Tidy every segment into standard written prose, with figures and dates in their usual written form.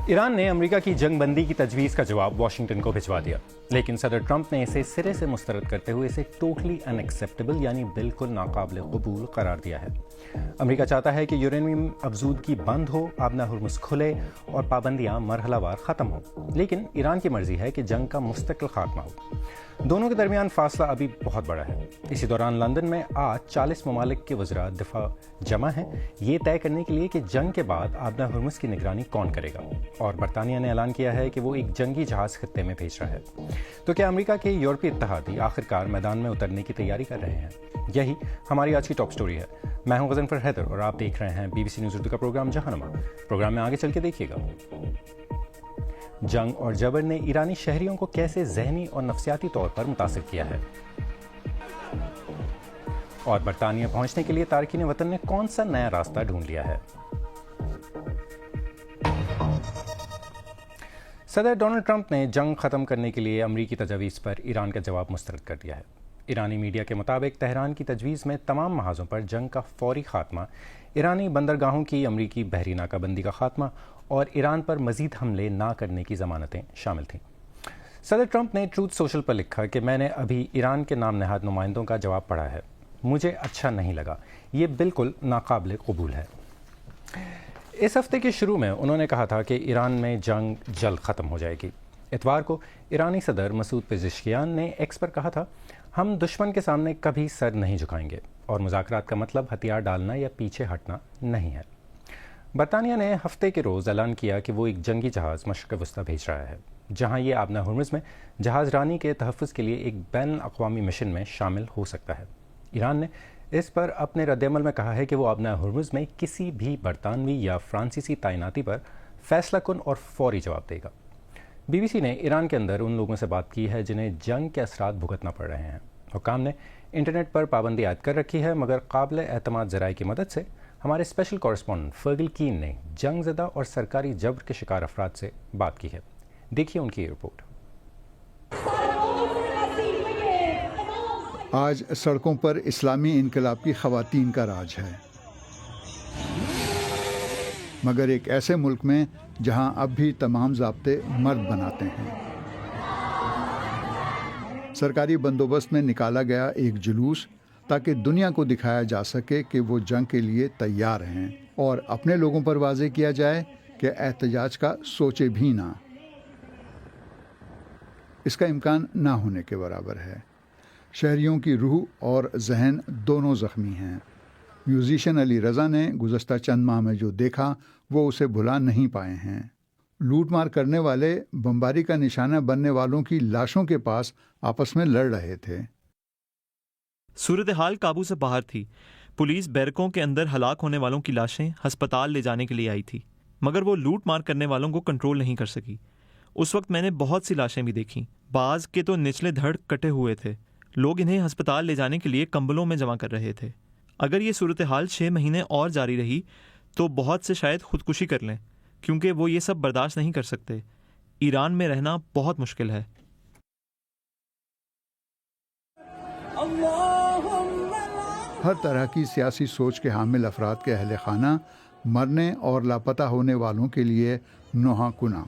ایران نے امریکہ کی جنگ بندی کی تجویز کا جواب واشنگٹن کو بھجوا دیا، لیکن صدر ٹرمپ نے اسے سرے سے مسترد کرتے ہوئے اسے ٹوٹلی ان ایکسیپٹیبل یعنی بالکل ناقابل قبول قرار دیا ہے۔ امریکہ چاہتا ہے کہ یورینیم افزودگی بند ہو، آبنہ ہرمز کھلے اور پابندیاں مرحلہ وار ختم ہوں، لیکن ایران کی مرضی ہے کہ جنگ کا مستقل خاتمہ ہو۔ دونوں کے درمیان فاصلہ ابھی بہت بڑا ہے۔ اسی دوران لندن میں آج 40 ممالک کے وزراء دفاع جمع ہیں، یہ طے کرنے کے لیے کہ جنگ کے بعد آبنہ ہرمز کی نگرانی کون کرے گا، اور برطانیہ نے اعلان کیا ہے کہ وہ ایک جنگی جہاز خطے میں بھیج رہا ہے۔ تو کیا امریکہ کے یورپی اتحادی آخرکار میدان میں اترنے کی تیاری کر رہے ہیں؟ یہی ہماری آج کی ٹاپ سٹوری ہے۔ میں ہوں غضنفر حیدر اور آپ دیکھ رہے ہیں BBC نیوز اردو کا پروگرام جہانما۔ پروگرام میں آگے چل کے دیکھیے گا۔ جنگ اور جبر نے ایرانی شہریوں کو کیسے ذہنی اور نفسیاتی طور پر متاثر کیا ہے، اور برطانیہ پہنچنے کے لیے تارکین وطن نے کون سا نیا راستہ ڈھونڈ لیا ہے۔ صدر ڈونلڈ ٹرمپ نے جنگ ختم کرنے کے لیے امریکی تجویز پر ایران کا جواب مسترد کر دیا ہے۔ ایرانی میڈیا کے مطابق تہران کی تجویز میں تمام محاذوں پر جنگ کا فوری خاتمہ، ایرانی بندرگاہوں کی امریکی بحری ناکہ بندی کا خاتمہ اور ایران پر مزید حملے نہ کرنے کی ضمانتیں شامل تھیں۔ صدر ٹرمپ نے ٹروتھ سوشل پر لکھا کہ میں نے ابھی ایران کے نام نہاد نمائندوں کا جواب پڑھا ہے، مجھے اچھا نہیں لگا، یہ بالکل ناقابل قبول ہے۔ اس ہفتے کے شروع میں انہوں نے کہا تھا کہ ایران میں جنگ جلد ختم ہو جائے گی۔ اتوار کو ایرانی صدر مسعود پزشکیان نے ایکس پر کہا تھا، ہم دشمن کے سامنے کبھی سر نہیں جھکائیں گے، اور مذاکرات کا مطلب ہتھیار ڈالنا یا پیچھے ہٹنا نہیں ہے۔ برطانیہ نے ہفتے کے روز اعلان کیا کہ وہ ایک جنگی جہاز مشرق وسطیٰ بھیج رہا ہے، جہاں یہ آبنہ ہرمز میں جہاز رانی کے تحفظ کے لیے ایک بین الاقوامی مشن میں شامل ہو سکتا ہے۔ ایران نے اس پر اپنے رد عمل میں کہا ہے کہ وہ آبنہ ہرمز میں کسی بھی برطانوی یا فرانسیسی تعیناتی پر فیصلہ کن اور فوری جواب دے گا۔ BBC نے ایران کے اندر ان لوگوں سے بات کی ہے جنہیں جنگ کے اثرات بھگتنا پڑ رہے ہیں۔ حکام نے انٹرنیٹ پر پابندی عائد کر رکھی ہے، مگر قابل اعتماد ذرائع کی مدد سے ہمارے اسپیشل کورسپونڈنٹ فرگل کین نے جنگ زدہ اور سرکاری جبر کے شکار افراد سے بات کی ہے۔ دیکھیے ان کی یہ رپورٹ۔ آج سڑکوں پر اسلامی انقلاب کی خواتین کا راج ہے، مگر ایک ایسے ملک میں جہاں اب بھی تمام ضابطے مرد بناتے ہیں۔ سرکاری بندوبست میں نکالا گیا ایک جلوس تاکہ دنیا کو دکھایا جا سکے کہ وہ جنگ کے لیے تیار ہیں، اور اپنے لوگوں پر واضح کیا جائے کہ احتجاج کا سوچے بھی نہ۔ اس کا امکان نہ ہونے کے برابر ہے۔ شہریوں کی روح اور ذہن دونوں زخمی ہیں۔ میوزیشین علی رضا نے گزشتہ چند ماہ میں جو دیکھا وہ اسے بھلا نہیں پائے ہیں۔ لوٹ مار کرنے والے بمباری کا نشانہ بننے والوں کی لاشوں کے پاس آپس میں لڑ رہے تھے۔ صورتحال قابو سے باہر تھی۔ پولیس بیرکوں کے اندر ہلاک ہونے والوں کی لاشیں ہسپتال لے جانے کے لیے آئی تھی، مگر وہ لوٹ مار کرنے والوں کو کنٹرول نہیں کر سکی۔ اس وقت میں نے بہت سی لاشیں بھی دیکھیں، بعض کے تو نچلے دھڑ کٹے ہوئے تھے۔ لوگ انہیں ہسپتال لے جانے کے لیے کمبلوں میں جمع کر رہے تھے۔ اگر یہ صورتحال 6 مہینے اور جاری رہی تو بہت سے شاید خودکشی کر لیں، کیونکہ وہ یہ سب برداشت نہیں کر سکتے۔ ایران میں رہنا بہت مشکل ہے۔ ہر طرح کی سیاسی سوچ کے حامل افراد کے اہل خانہ مرنے اور لاپتہ ہونے والوں کے لیے نوحہ کناں۔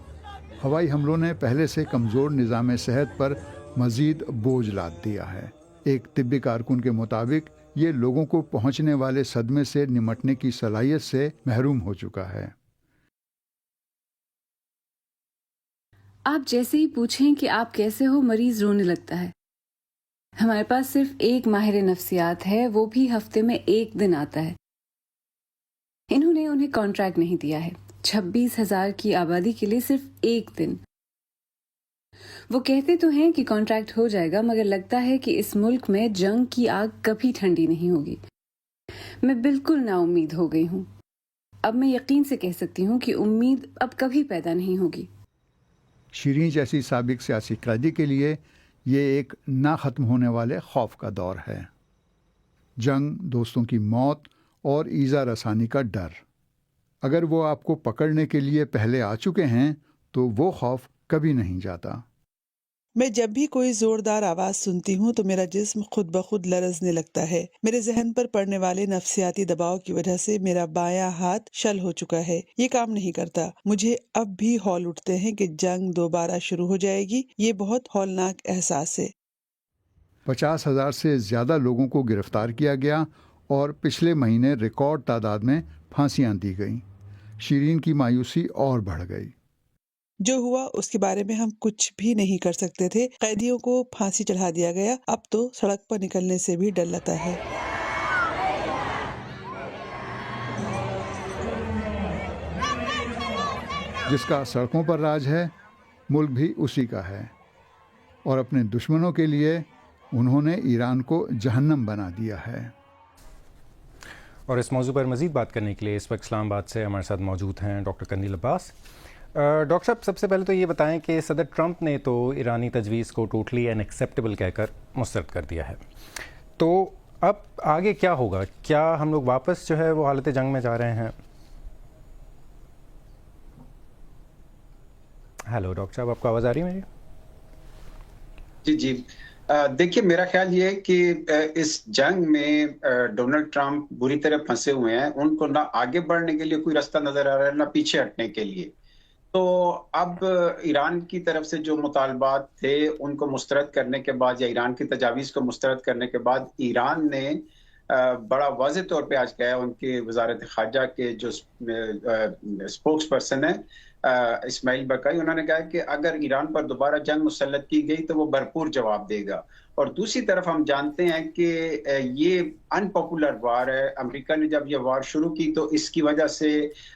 ہوائی حملوں نے پہلے سے کمزور نظام صحت پر مزید بوجھ لاد دیا ہے۔ ایک طبی کارکن کے مطابق یہ لوگوں کو پہنچنے والے صدمے سے نمٹنے کی صلاحیت سے محروم ہو چکا ہے۔ آپ جیسے ہی پوچھیں کہ آپ کیسے ہو، مریض رونے لگتا ہے۔ ہمارے پاس صرف ایک ماہر نفسیات ہے، وہ بھی ہفتے میں 1 دن آتا ہے۔ انہوں نے انہیں کانٹریکٹ نہیں دیا ہے، 26,000 کی آبادی کے لیے صرف 1 دن۔ وہ کہتے تو ہیں کہ کانٹریکٹ ہو جائے گا، مگر لگتا ہے کہ اس ملک میں جنگ کی آگ کبھی ٹھنڈی نہیں ہوگی۔ میں بالکل نا امید ہو گئی ہوں۔ اب میں یقین سے کہہ سکتی ہوں کہ امید اب کبھی پیدا نہیں ہوگی۔ شیریں جیسی سابق سیاسی قیدی کے لیے یہ ایک نہ ختم ہونے والے خوف کا دور ہے۔ جنگ، دوستوں کی موت اور ایذا رسانی کا ڈر۔ اگر وہ آپ کو پکڑنے کے لیے پہلے آ چکے ہیں تو وہ خوف کبھی نہیں جاتا۔ میں جب بھی کوئی زوردار آواز سنتی ہوں تو میرا جسم خود بخود لرزنے لگتا ہے. میرے ذہن پر پڑنے والے نفسیاتی دباؤ کی وجہ سے میرا بایاں ہاتھ شل ہو چکا ہے. یہ کام نہیں کرتا. مجھے اب بھی ہول اٹھتے ہیں کہ جنگ دوبارہ شروع ہو جائے گی. یہ بہت ہولناک احساس ہے. 50,000 سے زیادہ لوگوں کو گرفتار کیا گیا اور پچھلے مہینے ریکارڈ تعداد میں پھانسیاں دی گئیں. شیرین کی مایوسی اور بڑھ گئی. جو ہوا اس کے بارے میں ہم کچھ بھی نہیں کر سکتے تھے. قیدیوں کو پھانسی چڑھا دیا گیا. اب تو سڑک پر نکلنے سے بھی ڈر لگتا ہے. جس کا سڑکوں پر راج ہے ملک بھی اسی کا ہے، اور اپنے دشمنوں کے لیے انہوں نے ایران کو جہنم بنا دیا ہے. اور اس موضوع پر مزید بات کرنے کے لیے اس وقت اسلام آباد سے ہمارے ساتھ موجود ہیں ڈاکٹر قندیل عباس. ڈاکٹر صاحب، سب سے پہلے تو یہ بتائیں کہ صدر ٹرمپ نے تو ایرانی تجویز کو ٹوٹلی ان ایکسیپٹیبل کہہ کر مسترد کر دیا ہے، تو اب آگے کیا ہوگا؟ کیا ہم لوگ واپس جو ہے وہ حالت جنگ میں جا رہے ہیں؟ ہیلو ڈاکٹر صاحب، آپ کو آواز آ رہی ہے میری؟ جی دیکھیے، میرا خیال یہ ہے کہ اس جنگ میں ڈونلڈ ٹرمپ بری طرح پھنسے ہوئے ہیں. ان کو نہ آگے بڑھنے کے لیے کوئی راستہ نظر آ رہا ہے، نہ پیچھے ہٹنے کے لیے. تو اب ایران کی طرف سے جو مطالبات تھے ان کو مسترد کرنے کے بعد، یا ایران کی تجاویز کو مسترد کرنے کے بعد، ایران نے بڑا واضح طور پہ آج کہا، ان کے وزارت خارجہ کے جو اسپوکس پرسن ہیں اسماعیل بقائی، انہوں نے کہا کہ اگر ایران پر دوبارہ جنگ مسلط کی گئی تو وہ بھرپور جواب دے گا. اور دوسری طرف ہم جانتے ہیں کہ یہ ان پاپولر وار ہے. امریکہ نے جب یہ وار شروع کی تو اس کی وجہ سے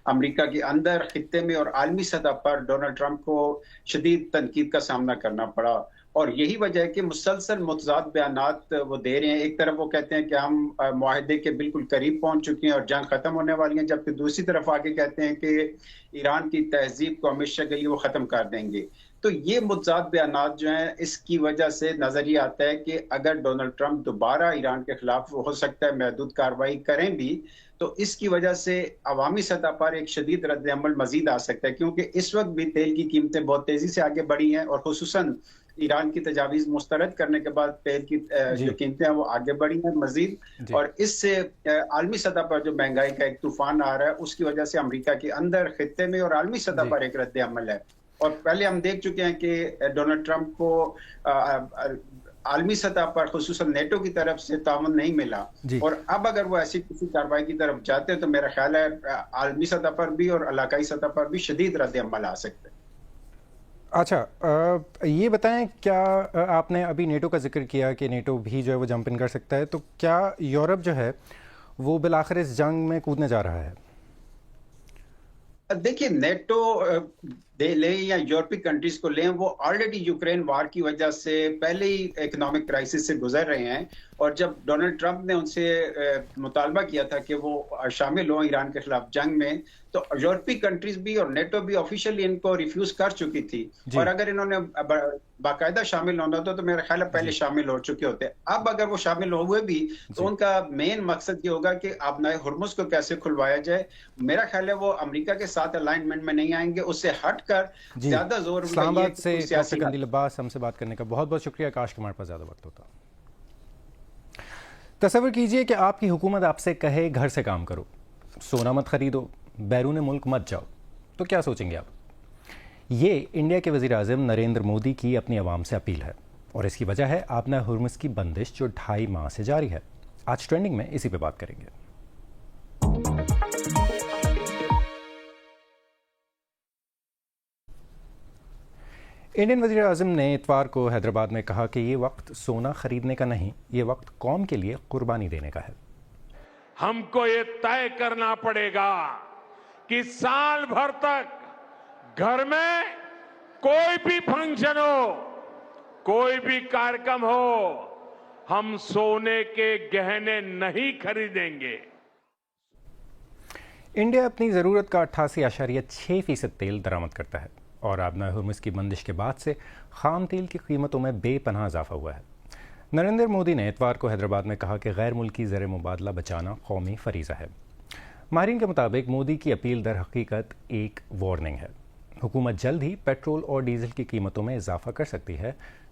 امریکہ کے اندر، خطے میں اور عالمی سطح پر ڈونلڈ ٹرمپ کو شدید تنقید کا سامنا کرنا پڑا. اور یہی وجہ ہے کہ مسلسل متضاد بیانات وہ دے رہے ہیں. ایک طرف وہ کہتے ہیں کہ ہم معاہدے کے بالکل قریب پہنچ چکے ہیں اور جنگ ختم ہونے والی ہیں، جبکہ دوسری طرف آگے کہتے ہیں کہ ایران کی تہذیب کو ہمیشہ کے لیے وہ ختم کر دیں گے. تو یہ متضاد بیانات جو ہیں، اس کی وجہ سے نظر یہ آتا ہے کہ اگر ڈونلڈ ٹرمپ دوبارہ ایران کے خلاف ہو سکتا ہے محدود کارروائی کریں بھی، تو اس کی وجہ سے عوامی سطح پر ایک شدید رد عمل مزید آ سکتا ہے. کیونکہ اس وقت بھی تیل کی قیمتیں بہت تیزی سے آگے بڑھی ہیں، اور خصوصاً ایران کی تجاویز مسترد کرنے کے بعد تیل کی جو قیمتیں ہیں وہ آگے بڑھی ہیں مزید. اور اس سے عالمی سطح پر جو مہنگائی کا ایک طوفان آ رہا ہے، اس کی وجہ سے امریکہ کے اندر، خطے میں اور عالمی سطح پر ایک رد عمل ہے. اور پہلے ہم دیکھ چکے ہیں کہ ڈونلڈ ٹرمپ کو عالمی سطح پر خصوصاً نیٹو کی طرف سے تعاون نہیں ملا. اور اب اگر وہ ایسی کسی کارروائی کی طرف جاتے ہیں تو میرا خیال ہے عالمی سطح پر بھی اور علاقائی سطح پر بھی شدید رد عمل آ سکتے ہیں. اچھا، یہ بتائیں، کیا آپ نے ابھی نیٹو کا ذکر کیا کہ نیٹو بھی جو ہے وہ جمپ ان کر سکتا ہے، تو کیا یورپ جو ہے وہ بالآخر اس جنگ میں کودنے جا رہا ہے؟ دیکھیے، نیٹو لیں یا یورپی کنٹریز کو لیں، وہ آلریڈی یوکرین وار کی وجہ سے پہلے ہی اکنامک کرائسس سے گزر رہے ہیں. اور جب ڈونلڈ ٹرمپ نے ان سے مطالبہ کیا تھا کہ وہ شامل ہوں ایران کے خلاف جنگ میں، تو یورپی کنٹریز بھی اور نیٹو بھی آفیشلی ان کو ریفیوز کر چکی تھی. اور اگر انہوں نے باقاعدہ شامل ہونا ہوتا تو میرا خیال ہے پہلے شامل ہو چکے ہوتے. اب اگر وہ شامل ہوئے بھی تو ان کا مین مقصد یہ ہوگا کہ آبنائے ہرمز کو کیسے کھلوایا جائے. میرا خیال ہے وہ امریکہ کے ساتھ الائنمنٹ میں نہیں آئیں گے. اس سے ہٹ کر زیادہ زور اسلام آباد سے ڈاکٹر قندیل عباس ہم سے بات کرنے کا بہت بہت شکریہ. کاش کہ ہمارے پاس زیادہ وقت ہوتا. تصور کیجئے کہ آپ کی حکومت آپ سے کہے گھر سے کام کرو، سونا مت خریدو، بیرون ملک مت جاؤ، تو کیا سوچیں گے آپ؟ یہ انڈیا کے وزیر اعظم نریندر مودی کی اپنی عوام سے اپیل ہے، اور اس کی وجہ ہے آبنائے ہرمز کی بندش جو 2.5 ماہ سے جاری ہے. آج ٹرینڈنگ میں اسی پہ بات کریں گے. انڈین وزیر اعظم نے اتوار کو حیدرآباد میں کہا کہ یہ وقت سونا خریدنے کا نہیں، یہ وقت قوم کے لیے قربانی دینے کا ہے. ہم کو یہ طے کرنا پڑے گا کہ سال بھر تک گھر میں کوئی بھی فنکشن ہو، کوئی بھی کارکم ہو، ہم سونے کے گہنے نہیں خریدیں گے. انڈیا اپنی ضرورت کا 88.6% تیل درآمد کرتا ہے، اور آبنائے ہرمز کی بندش کے بعد سے خام تیل کی قیمتوں میں بے پناہ اضافہ ہوا ہے. نریندر مودی نے اتوار کو حیدرآباد میں کہا کہ غیر ملکی زر مبادلہ بچانا قومی فریضہ ہے. ماہرین کے مطابق مودی کی اپیل در حقیقت ایک وارننگ ہے. حکومت جلد ہی پیٹرول اور ڈیزل کی قیمتوں میں اضافہ کر سکتی ہے،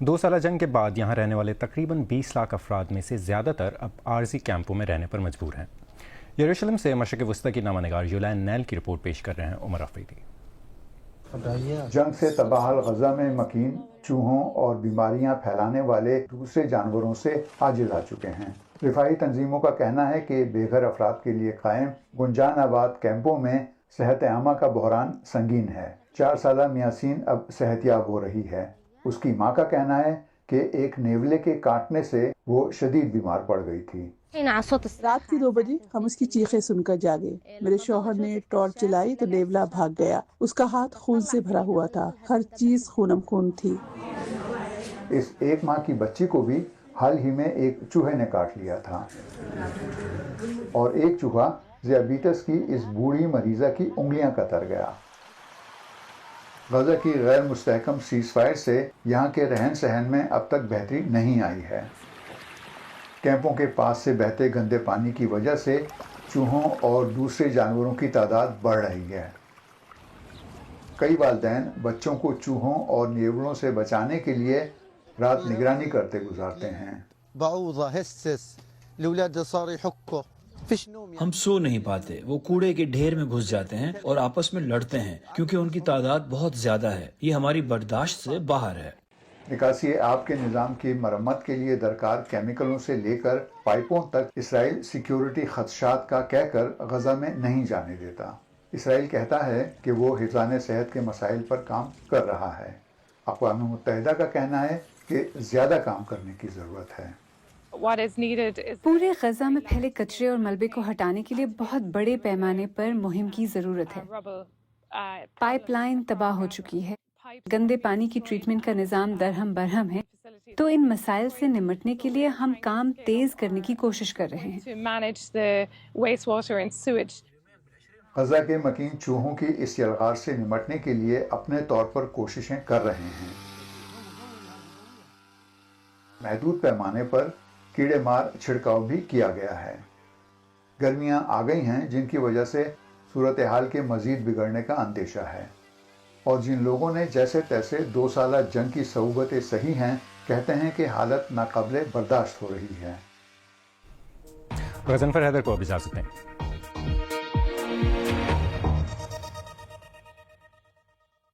2 سالہ جنگ کے بعد یہاں رہنے والے تقریباً 20 لاکھ افراد میں سے زیادہ تر اب عارضی کیمپوں میں رہنے پر مجبور ہیں۔ یروشلم سے مشرق وسطی کی نامہ نگار یولین نیل کی رپورٹ پیش کر رہے ہیں عمر آفریدی۔ جنگ سے تباہ حال غزہ میں مکین، چوہوں اور بیماریاں پھیلانے والے دوسرے جانوروں سے عاجز آ چکے ہیں۔ رفاہی تنظیموں کا کہنا ہے کہ بے گھر افراد کے لیے قائم گنجان آباد کیمپوں میں صحت عامہ کا بحران سنگین ہے۔ 4 سالہ میاسین اب صحت یاب ہو رہی ہے۔ اس کی ماں کا کہنا ہے کہ ایک نیولے کے کاٹنے سے وہ شدید بیمار پڑ گئی تھی۔ رات کے 2 بجے ہم اس کی چیخیں سن کر جاگے۔ میرے شوہر نے ٹارچ جلائی تو نیولا بھاگ گیا۔ اس کا ہاتھ خون سے بھرا ہوا تھا، ہر چیز خونم خون تھی۔ اس 1 ماہ کی بچی کو بھی حال ہی میں ایک چوہے نے کاٹ لیا تھا، اور ایک چوہا ذیابیطس کی اس بوڑھی مریضہ کی انگلیاں کتر گیا۔ غزہ کی غیر مستحکم سیز فائر سے یہاں کے رہن سہن میں اب تک بہتری نہیں آئی ہے۔ کیمپوں کے پاس سے بہتے گندے پانی کی وجہ سے چوہوں اور دوسرے جانوروں کی تعداد بڑھ رہی ہے۔ کئی والدین بچوں کو چوہوں اور نیولوں سے بچانے کے لیے رات نگرانی کرتے گزارتے ہیں۔ ہم سو نہیں پاتے، وہ کوڑے کے ڈھیر میں گھس جاتے ہیں اور آپس میں لڑتے ہیں کیونکہ ان کی تعداد بہت زیادہ ہے۔ یہ ہماری برداشت سے باہر ہے۔ نکاسی آب کے نظام کی مرمت کے لیے درکار کیمیکلوں سے لے کر پائپوں تک اسرائیل سیکیورٹی خدشات کا کہہ کر غزہ میں نہیں جانے دیتا۔ اسرائیل کہتا ہے کہ وہ حفظان صحت کے مسائل پر کام کر رہا ہے۔ اقوام متحدہ کا کہنا ہے کہ زیادہ کام کرنے کی ضرورت ہے۔ پورے غزہ میں پھیلے کچرے اور ملبے کو ہٹانے کے لیے بہت بڑے پیمانے پر مہم کی ضرورت ہے۔ پائپ لائن تباہ ہو چکی ہے، گندے پانی کی ٹریٹمنٹ کا نظام درہم برہم ہے، تو ان مسائل سے نمٹنے کے لیے ہم کام تیز کرنے کی کوشش کر رہے ہیں۔ غزہ کے مکین چوہوں کی اس یلغار سے نمٹنے کے لیے اپنے طور پر کوششیں کر رہے ہیں۔ محدود پیمانے پر کیڑے مار چھڑکاؤ بھی کیا گیا ہے۔ گرمیاں آ گئی ہیں جن کی وجہ سے صورتحال کے مزید بگڑنے کا اندیشہ ہے، اور جن لوگوں نے جیسے تیسے 2 سالہ جنگ کی صعوبتیں سہی ہیں کہتے ہیں کہ حالت ناقابل برداشت ہو رہی ہے۔ غضنفر حیدر کو اب اجازت دیں۔